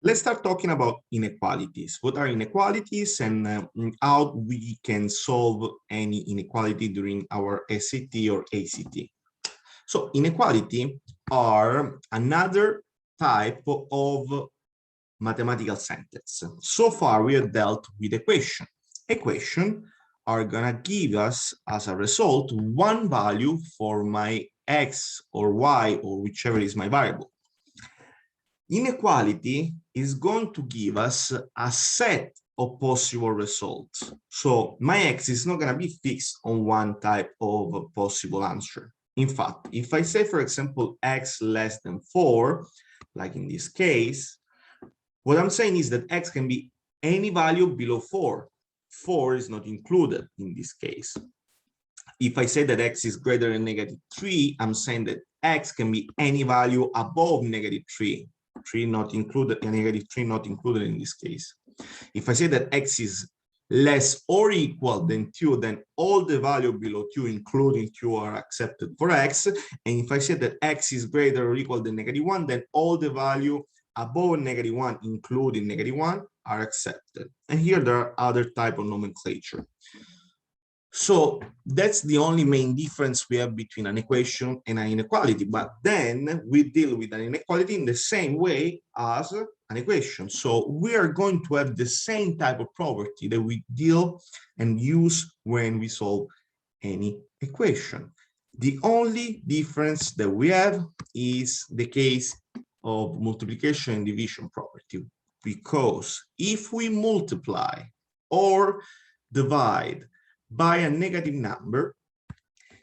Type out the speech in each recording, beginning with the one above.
Let's start talking about inequalities. What are inequalities and how we can solve any inequality during our SAT or ACT. So inequality are another type of mathematical sentence. So far, we have dealt with equation. Equation are gonna give us as a result one value for my X or Y or whichever is my variable. Inequality is going to give us a set of possible results. So my X is not going to be fixed on one type of possible answer. In fact, if I say, for example, X less than 4, like in this case, what I'm saying is that X can be any value below 4. 4 is not included in this case. If I say that X is greater than -3, I'm saying that X can be any value above -3. 3 not included, and -3 not included in this case. If I say that X is less or equal than 2, then all the value below 2, including 2, are accepted for X. And if I say that X is greater or equal than -1, then all the value above -1, including -1, are accepted. And here there are other type of nomenclature. So that's the only main difference we have between an equation and an inequality. But then we deal with an inequality in the same way as an equation. So we are going to have the same type of property that we deal and use when we solve any equation. The only difference that we have is the case of multiplication and division property. Because if we multiply or divide by a negative number,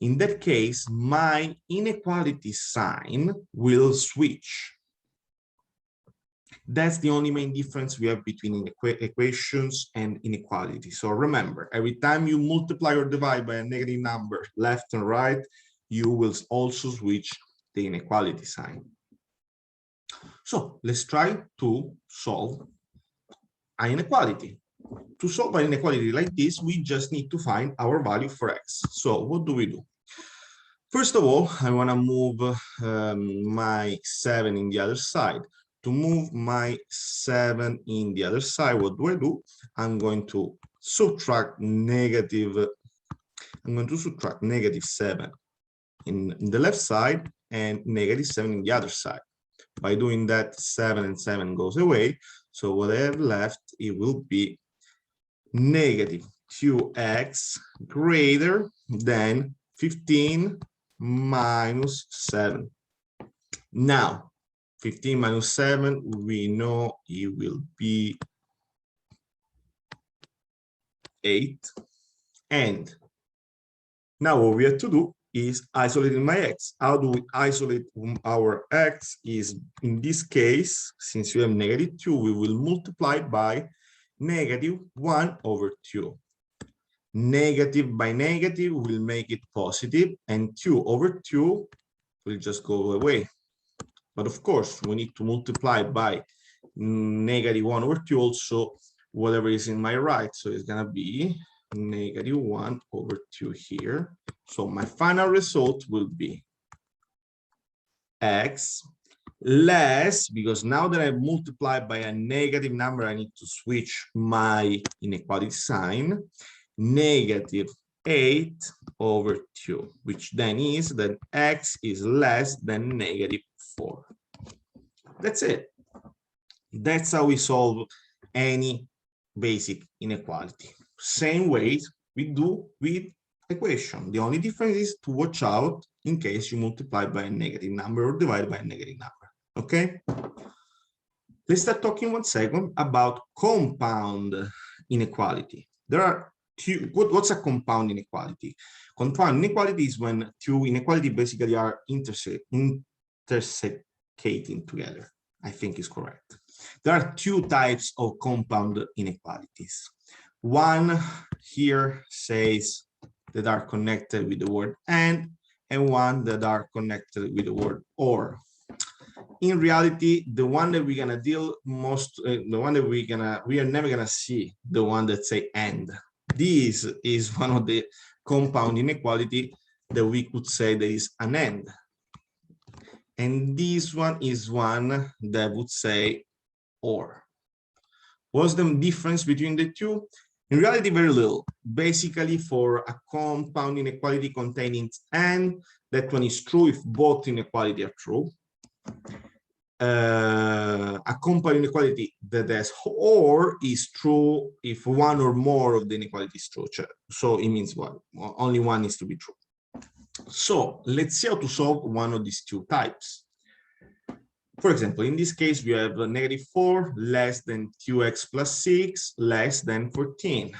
in that case, my inequality sign will switch. That's the only main difference we have between equations and inequality. So remember, every time you multiply or divide by a negative number, left and right, you will also switch the inequality sign. So let's try to solve an inequality. To solve an inequality like this, we just need to find our value for X. So what do we do? First of all, I want to move my 7 in the other side. To move my 7 in the other side, what do? I'm going to subtract negative 7 in the left side and -7 in the other side. By doing that, 7 and 7 goes away. So what I have left, it will be -2x greater than 15 minus 7. Now, 15 minus 7, we know it will be 8. And now what we have to do is isolating my X. How do we isolate our X? Is in this case, since we have -2, we will multiply by -1/2. Negative by negative will make it positive, and 2/2 will just go away. But of course, we need to multiply by -1/2 also whatever is in my right. So it's gonna be -1/2 here. So my final result will be X less, because now that I've multiplied by a negative number, I need to switch my inequality sign, -8/2, which then is that X is less than -4. That's it. That's how we solve any basic inequality. Same ways we do with equation. The only difference is to watch out in case you multiply by a negative number or divide by a negative number. Okay? Let's start talking 1 second about compound inequality. There are two. What's a compound inequality? Compound inequality is when two inequalities basically are intersecting together. I think is correct. There are 2 types of compound inequalities. One here says that are connected with the word and one that are connected with the word or. In reality, the one that we're gonna deal most, the one that we are never gonna see the one that say and. This is one of the compound inequality that we could say there is an and. And this one is one that would say or. What's the difference between the two? In reality, very little. Basically, for a compound inequality containing n, that one is true if both inequality are true. A compound inequality that has or is true if one or more of the inequality is true. So it means what? Only one needs to be true. So let's see how to solve one of these two types. For example, in this case, we have -4 less than 2x plus 6 less than 14.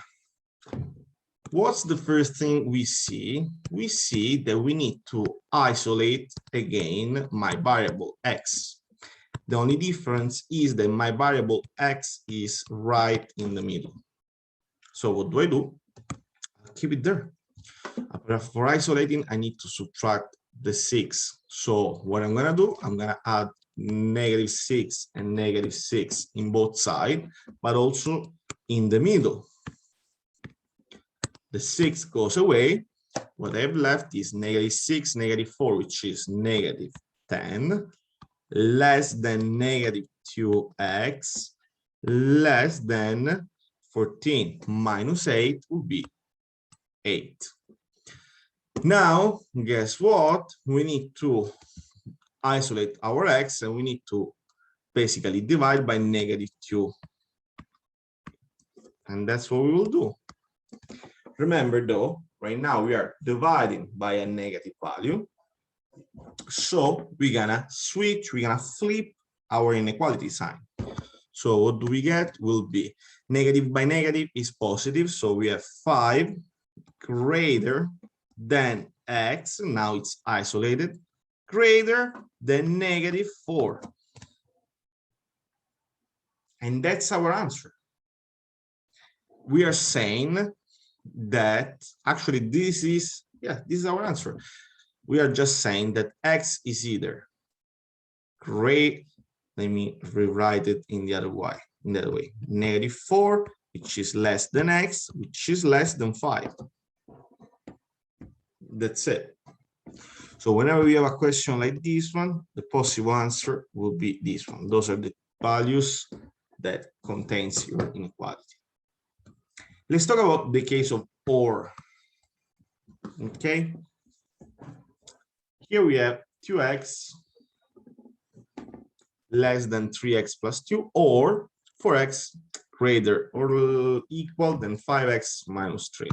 What's the first thing we see? We see that we need to isolate again my variable x. The only difference is that my variable x is right in the middle. So what do? I'll keep it there. For isolating, I need to subtract the 6. So what I'm going to do, I'm going to add -6 and -6 in both sides, but also in the middle. The 6 goes away. What I have left is -6, -4, which is -10, less than -2x, less than 14, minus 8 would be 8. Now, guess what? We need to isolate our x, and we need to basically divide by -2. And that's what we will do. Remember, though, right now we are dividing by a negative value. So we're gonna switch, we're gonna flip our inequality sign. So what do we get? Will be negative by negative is positive. So we have 5 greater than x. Now it's isolated, greater than -4. And that's our answer. We are saying that actually this is our answer. We are just saying that x is either great. Let me rewrite it in the other way. -4, which is less than x, which is less than 5. That's it. So whenever we have a question like this one, the possible answer will be this one. Those are the values that contains your inequality. Let's talk about the case of or. Okay. Here we have 2x less than 3x plus 2, or 4x greater or equal than 5x minus 3.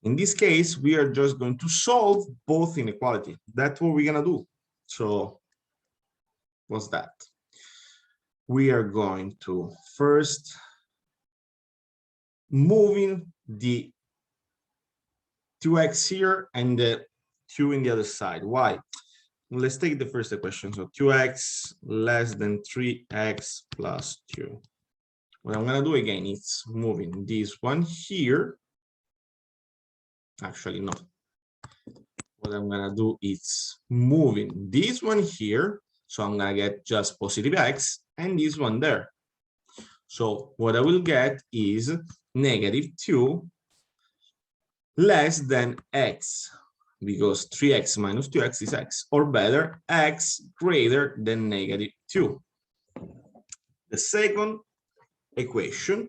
In this case, we are just going to solve both inequality. That's what we're going to do. So what's that? We are going to first moving the 2x here and the 2 in the other side. Why? Let's take the first equation. So 2x less than 3x plus 2. What I'm going to do again is moving this one here. Actually, no. What I'm going to do is moving this one here. So I'm going to get just positive x and this one there. So what I will get is -2 less than x, because 3x minus 2x is x, or better, x greater than -2. The second equation,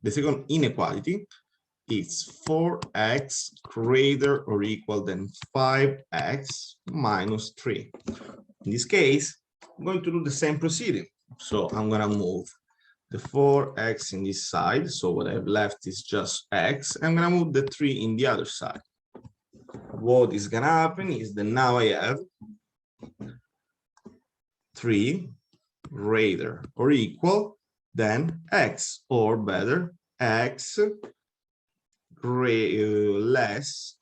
the second inequality, is 4x greater or equal than 5x minus 3. In this case, I'm going to do the same proceeding. So I'm going to move the 4x in this side. So what I have left is just x. I'm going to move the 3 in the other side. What is going to happen is that now I have 3 greater or equal than x, or better, x less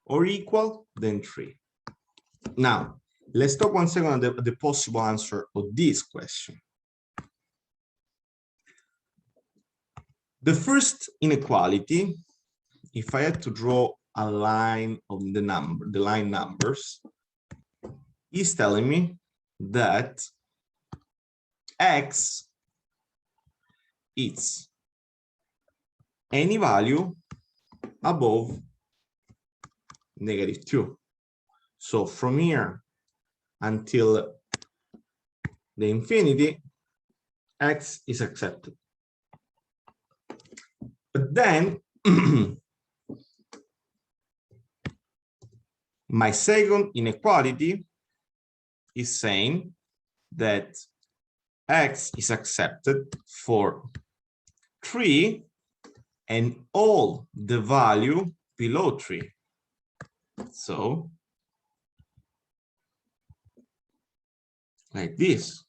or equal than 3. Now, let's talk 1 second on the possible answer of this question. The first inequality, if I had to draw a line of the line numbers, is telling me that x is any value above -2. So from here until the infinity, X is accepted. But then my second inequality is saying that X is accepted for 3 and all the value below 3. So, like this.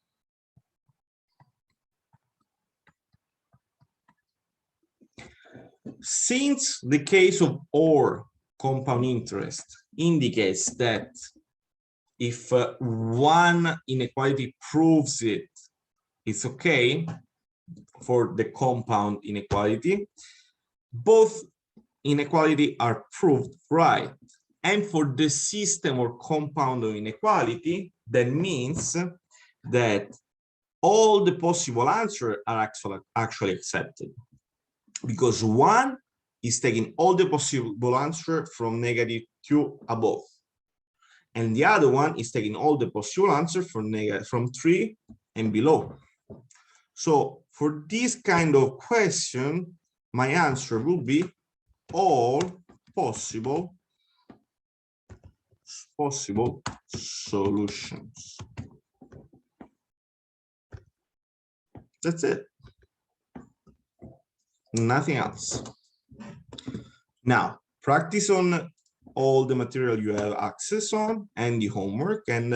Since the case of OR compound interest indicates that if one inequality proves it, it's okay for the compound inequality, both inequality are proved right. And for the system or compound of inequality, that means that all the possible answers are actually accepted, because one is taking all the possible answers from -2 above, and the other one is taking all the possible answers from 3 and below. So for this kind of question, my answer will be all possible solutions. That's it. Nothing else. Now, practice on all the material you have access on and the homework. And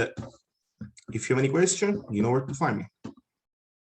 if you have any question, you know where to find me.